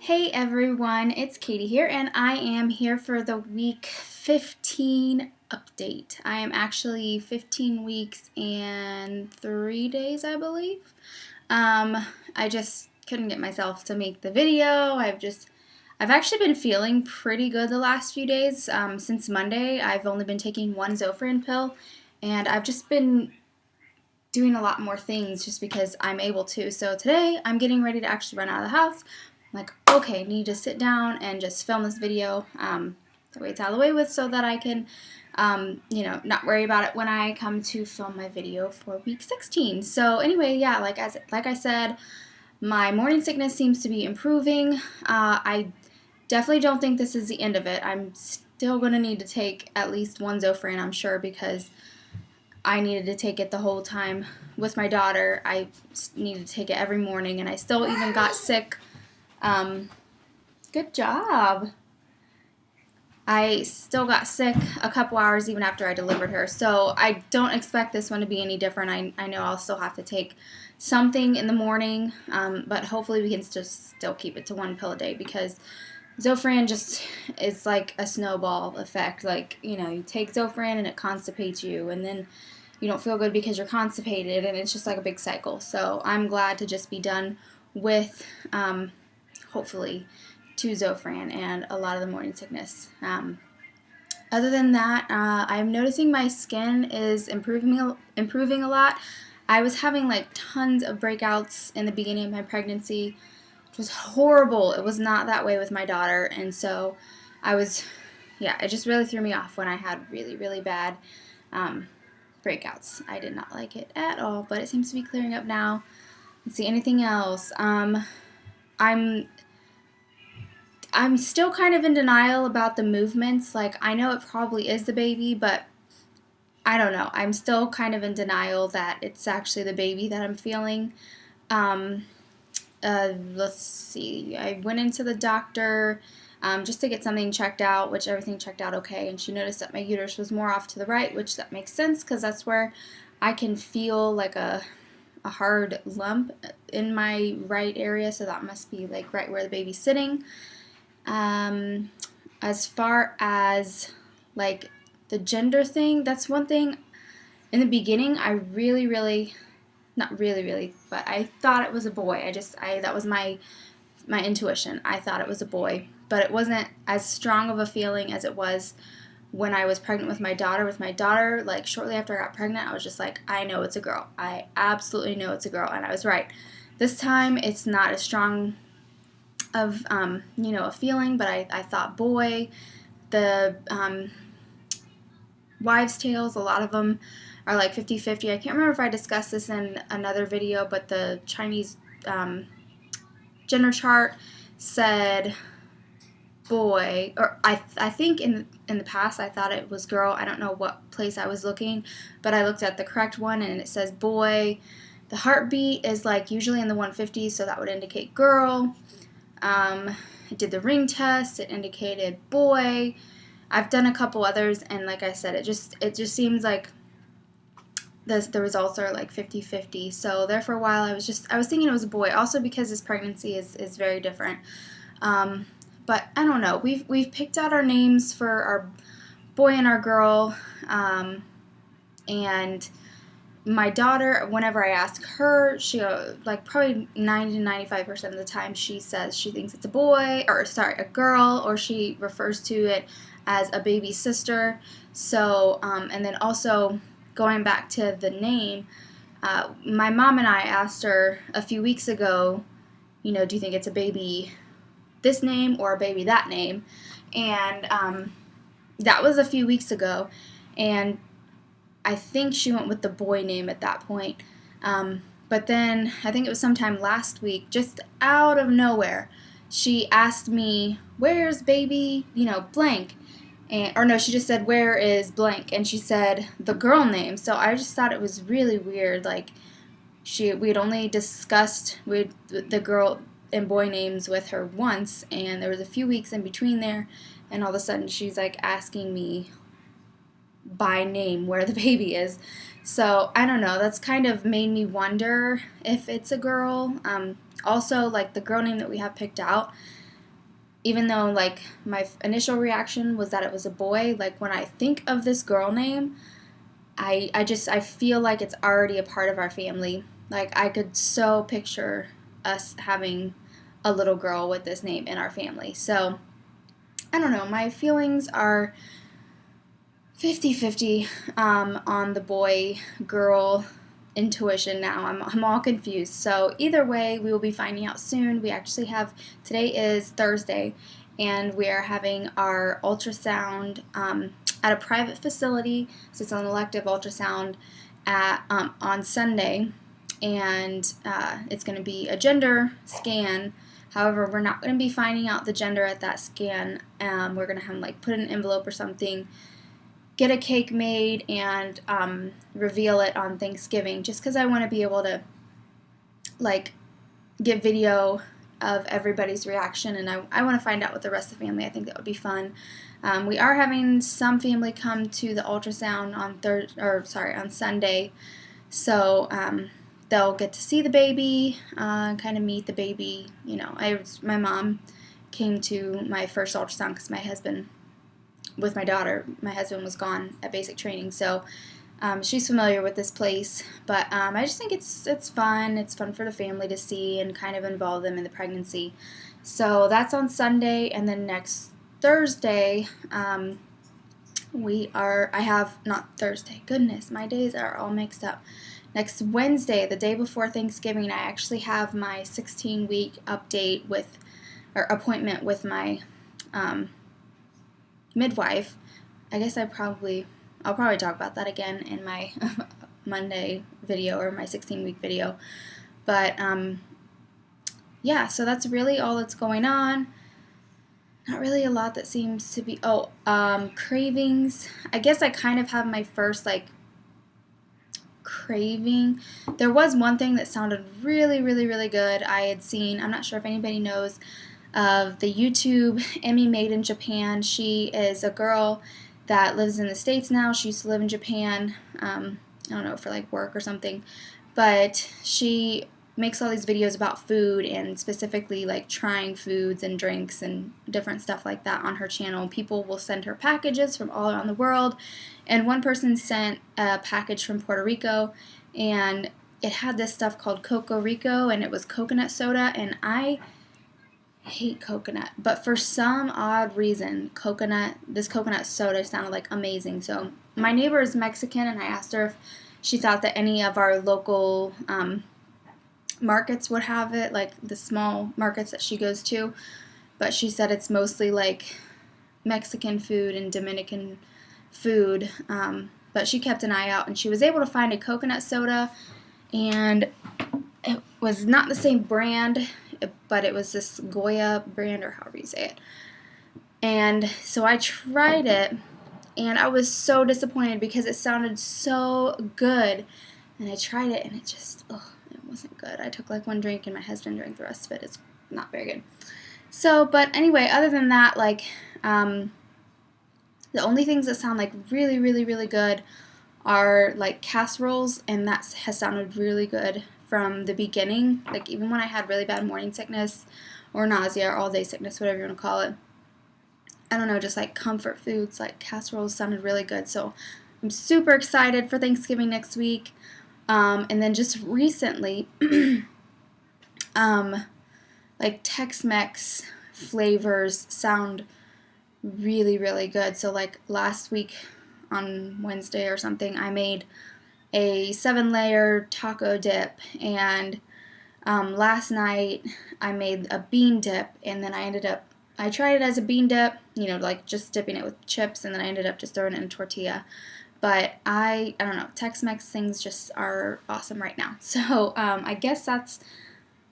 Hey everyone, it's Katie here, and I am here for the week 15 update. I am actually 15 weeks and 3 days, I believe. I just couldn't get myself to make the video. I've actually been feeling pretty good the last few days. Since Monday, I've only been taking one Zofran pill, and I've just been doing a lot more things just because I'm able to. So today, I'm getting ready to actually run out of the house. I'm like, okay, need to sit down and just film this video. That way it's out of the way with, so that I can, not worry about it when I come to film my video for week 16. So anyway, yeah, like I said, my morning sickness seems to be improving. I definitely don't think this is the end of it. I'm still going to need to take at least one Zofran, I'm sure, because I needed to take it the whole time with my daughter. I needed to take it every morning, and I still even got sick. Good job. I still got sick a couple hours even after I delivered her, so I don't expect this one to be any different. I know I'll still have to take something in the morning, but hopefully we can still keep it to one pill a day, because Zofran just is like a snowball effect. Like, you take Zofran and it constipates you, and then you don't feel good because you're constipated, and it's just like a big cycle. So I'm glad to just be done with, hopefully, 2 Zofran and a lot of the morning sickness. Other than that, I'm noticing my skin is improving a lot. I was having like tons of breakouts in the beginning of my pregnancy. It was horrible. It was not that way with my daughter, and so it just really threw me off when I had really, really bad breakouts. I did not like it at all, but it seems to be clearing up now. Let's see, anything else? I'm still kind of in denial about the movements. Like, I know it probably is the baby, but I don't know. I'm still kind of in denial that it's actually the baby that I'm feeling. Let's see. I went into the doctor just to get something checked out, which everything checked out okay, and she noticed that my uterus was more off to the right, which that makes sense because that's where I can feel like a hard lump in my right area, so that must be like right where the baby's sitting. As far as like the gender thing, that's one thing. In the beginning, I really, not really, but I thought it was a boy. That was my intuition. I thought it was a boy, but it wasn't as strong of a feeling as it was when I was pregnant with my daughter. With my daughter, like shortly after I got pregnant, I was just like, I know it's a girl. I absolutely know it's a girl, and I was right. This time, it's not as strong of a feeling, but I thought boy. The wives' tales, a lot of them are like 50-50. I can't remember if I discussed this in another video, but the Chinese gender chart said boy, or I think in the past I thought it was girl. I don't know what place I was looking, but I looked at the correct one and it says boy. The heartbeat is like usually in the 150s, so that would indicate girl. I did the ring test. It indicated boy. I've done a couple others, and like I said, it just seems like the results are like 50-50. So there for a while I was thinking it was a boy, also because this pregnancy is very different. But I don't know. We've picked out our names for our boy and our girl, and my daughter, whenever I ask her, she like probably 90 to 95% of the time she says she thinks it's a boy, or sorry, a girl, or she refers to it as a baby sister. So, and then also going back to the name, my mom and I asked her a few weeks ago, do you think it's a baby this name or a baby that name? And that was a few weeks ago, and I think she went with the boy name at that point. But then I think it was sometime last week, just out of nowhere, she asked me, where's baby, blank? Or no, she just said, where is blank? And she said the girl name. So I just thought it was really weird. Like, we had only discussed with the girl and boy names with her once, and there was a few weeks in between there, and all of a sudden she's like asking me by name where the baby is. So I don't know, that's kind of made me wonder if it's a girl. Also, like the girl name that we have picked out, even though like my initial reaction was that it was a boy, like when I think of this girl name, I feel like it's already a part of our family. Like I could so picture us having a little girl with this name in our family. So I don't know, my feelings are 50-50 on the boy girl intuition now. I'm all confused. So either way, we will be finding out soon. We actually have, today is Thursday, and we are having our ultrasound at a private facility. So it's an elective ultrasound on Sunday, and it's going to be a gender scan. However, we're not going to be finding out the gender at that scan. We're going to have like put in an envelope or something, get a cake made, and reveal it on Thanksgiving, just because I want to be able to like get video of everybody's reaction, and I want to find out with the rest of the family. I think that would be fun. We are having some family come to the ultrasound on Sunday, so they'll get to see the baby, kind of meet the baby. You know, my mom came to my first ultrasound because my husband was gone at basic training, so she's familiar with this place. But I just think it's fun. It's fun for the family to see and kind of involve them in the pregnancy. So that's on Sunday, and then next Thursday, not Thursday. Goodness, my days are all mixed up. Next Wednesday, the day before Thanksgiving, I actually have my 16-week appointment with my midwife. I guess I'll probably talk about that again in my Monday video or my 16-week video. But yeah, so that's really all that's going on. Not really a lot that seems to be. Cravings. I guess I kind of have my first like craving. There was one thing that sounded really, really, really good. I had seen. I'm not sure if anybody knows of the YouTube Emmy Made in Japan. She is a girl that lives in the States now. She used to live in Japan, I don't know, for like work or something. But she makes all these videos about food, and specifically like trying foods and drinks and different stuff like that on her channel. People will send her packages from all around the world. And one person sent a package from Puerto Rico, and it had this stuff called Coco Rico, and it was coconut soda, and I hate coconut, but for some odd reason, this coconut soda sounded like amazing. So my neighbor is Mexican, and I asked her if she thought that any of our local markets would have it, like the small markets that she goes to, but she said it's mostly like Mexican food and Dominican food, but she kept an eye out, and she was able to find a coconut soda, and it was not the same brand, but it was this Goya brand, or however you say it. And so I tried it, and I was so disappointed because it sounded so good. And I tried it, and it wasn't good. I took like one drink, and my husband drank the rest of it. It's not very good. So, but anyway, other than that, like, the only things that sound like really, really, really good are like casseroles, and that has sounded really good from the beginning. Like even when I had really bad morning sickness or nausea or all day sickness, whatever you want to call it, I don't know, just like comfort foods, like casseroles sounded really good. So I'm super excited for Thanksgiving next week. And then just recently, like Tex-Mex flavors sound really, really good. So like last week on Wednesday or something, I made a 7-layer taco dip, and last night I made a bean dip, and then I tried it as a bean dip, you know, like just dipping it with chips, and then I ended up just throwing it in a tortilla. But I don't know, Tex-Mex things just are awesome right now. So I guess that's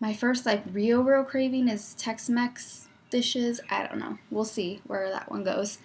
my first like real craving is Tex-Mex dishes. I don't know. We'll see where that one goes.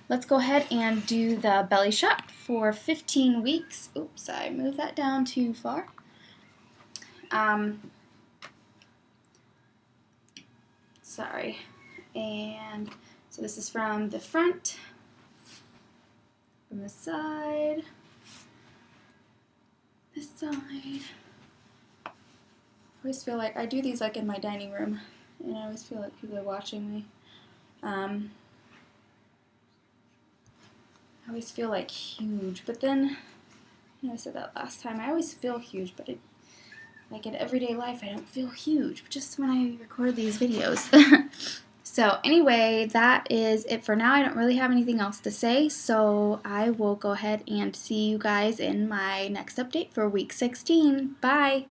Let's go ahead and do the belly shot for 15 weeks. Oops, I moved that down too far. Sorry. And so this is from the front, from the side, this side. I always feel like I do these like in my dining room, and I always feel like people are watching me. I always feel like huge, but then, I said that last time, I always feel huge, but like in everyday life, I don't feel huge, just when I record these videos. So anyway, that is it for now. I don't really have anything else to say, so I will go ahead and see you guys in my next update for week 16. Bye!